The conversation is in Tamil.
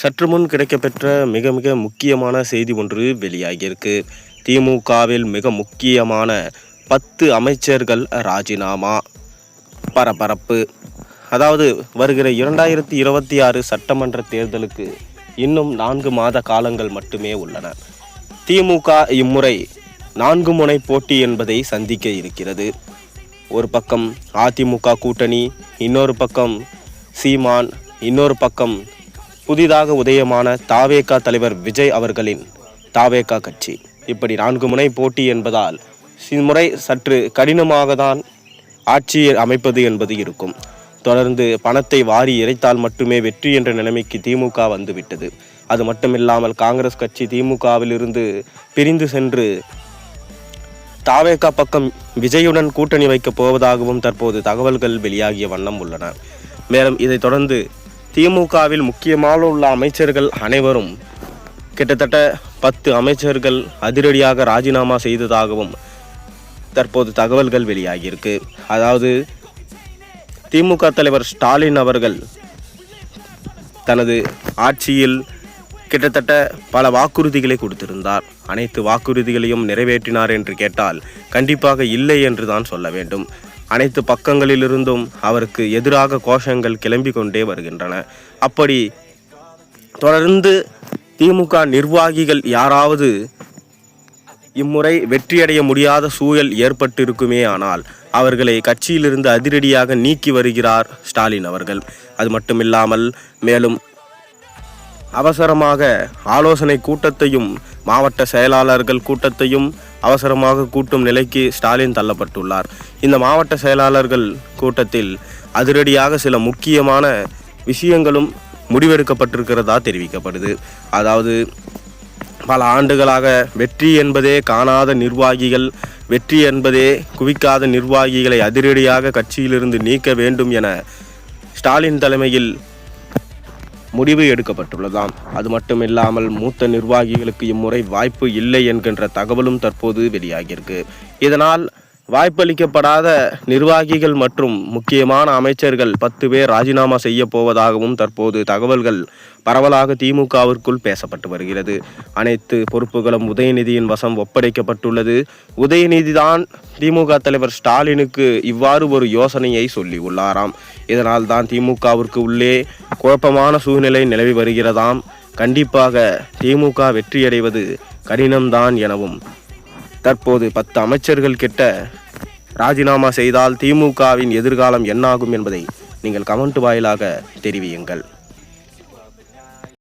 சற்று முன் கிடைக்கப்பெற்ற மிக மிக முக்கியமான செய்தி ஒன்று வெளியாகியிருக்கு. திமுகவில் மிக முக்கியமான 10 அமைச்சர்கள் ராஜினாமா. பரபரப்பு. அதாவது வருகிற 2026 சட்டமன்ற தேர்தலுக்கு இன்னும் 4 மாத காலங்கள் மட்டுமே உள்ளன. திமுக இம்முறை 4 முனை போட்டி என்பதை சந்திக்க இருக்கிறது. ஒரு பக்கம் அதிமுக கூட்டணி, இன்னொரு பக்கம் சீமான், இன்னொரு பக்கம் புதிதாக உதயமான தாவேகா தலைவர் விஜய் அவர்களின் தாவேகா கட்சி. இப்படி 4 முனை போட்டி என்பதால் இம்முறை சற்று கடினமாக தான் ஆட்சி அமைப்பது என்பது இருக்கும். தொடர்ந்து பணத்தை வாரி இறைத்தால் மட்டுமே வெற்றி என்ற நிலைமைக்கு திமுக வந்துவிட்டது. அது மட்டுமில்லாமல் காங்கிரஸ் கட்சி திமுகவில் இருந்து பிரிந்து சென்று தாவேகா பக்கம் விஜயுடன் கூட்டணி வைக்கப் போவதாகவும் தற்போது தகவல்கள் வெளியாகிய வண்ணம் உள்ளன. மேலும் இதைத் தொடர்ந்து திமுகவில் முக்கியமாக உள்ள அமைச்சர்கள் அனைவரும் கிட்டத்தட்ட 10 அமைச்சர்கள் அதிரடியாக ராஜினாமா செய்ததாகவும் தற்போது தகவல்கள் வெளியாகியிருக்கு. அதாவது திமுக தலைவர் ஸ்டாலின் அவர்கள் தனது ஆட்சியில் கிட்டத்தட்ட பல வாக்குறுதிகளை கொடுத்திருந்தார். அனைத்து வாக்குறுதிகளையும் நிறைவேற்றினார் என்று கேட்டால் கண்டிப்பாக இல்லை என்று தான் சொல்ல வேண்டும். அனைத்து பக்கங்களிலிருந்தும் அவருக்கு எதிராக கோஷங்கள் கிளம்பி கொண்டே வருகின்றன. அப்படி தொடர்ந்து திமுக நிர்வாகிகள் யாராவது இம்முறை வெற்றியடைய முடியாத சூழல் ஏற்பட்டிருக்குமே ஆனால் அவர்களை கட்சியிலிருந்து அதிரடியாக நீக்கி வருகிறார் ஸ்டாலின் அவர்கள். அது மட்டுமில்லாமல் மேலும் அவசரமாக ஆலோசனை கூட்டத்தையும் மாவட்ட செயலாளர்கள் கூட்டத்தையும் அவசரமாக கூட்டும் நிலைக்கு ஸ்டாலின் தள்ளப்பட்டுள்ளார். இந்த மாவட்ட செயலாளர்கள் கூட்டத்தில் அதிரடியாக சில முக்கியமான விஷயங்களும் முடிவெடுக்கப்பட்டிருக்கிறதா தெரிவிக்கப்படுது. அதாவது பல ஆண்டுகளாக வெற்றி என்பதே காணாத நிர்வாகிகள், வெற்றி என்பதே குவிக்காத நிர்வாகிகளை அதிரடியாக கட்சியிலிருந்து நீக்க வேண்டும் என ஸ்டாலின் தலைமையில் முடிவு எடுக்கப்பட்டுள்ளதாம். அது மட்டுமில்லாமல் மூத்த நிர்வாகிகளுக்கு இம்முறை வாய்ப்பு இல்லை என்கின்ற தகவலும் தற்போது வெளியாகியிருக்கு. இதனால் வாய்ப்பளிக்கப்படாத நிர்வாகிகள் மற்றும் முக்கியமான அமைச்சர்கள் 10 பேர் ராஜினாமா செய்ய போவதாகவும் தற்போது தகவல்கள் பரவலாக திமுகவிற்குள் பேசப்பட்டு வருகிறது. அனைத்து பொறுப்புகளும் உதயநிதியின் வசம் ஒப்படைக்கப்பட்டுள்ளது. உதயநிதி தான் திமுக தலைவர் ஸ்டாலினுக்கு இவ்வாறு ஒரு யோசனையை சொல்லி உள்ளாராம். இதனால் தான் திமுகவிற்கு உள்ளே குழப்பமான சூழ்நிலை நிலவி வருகிறதாம். கண்டிப்பாக திமுக வெற்றியடைவது கடினம்தான் எனவும் தற்போது 10 அமைச்சர்கள் கிட்ட ராஜினாமா செய்தால் திமுகவின் எதிர்காலம் என்னாகும் என்பதை நீங்கள் கமெண்ட் வாயிலாக தெரிவியுங்கள்.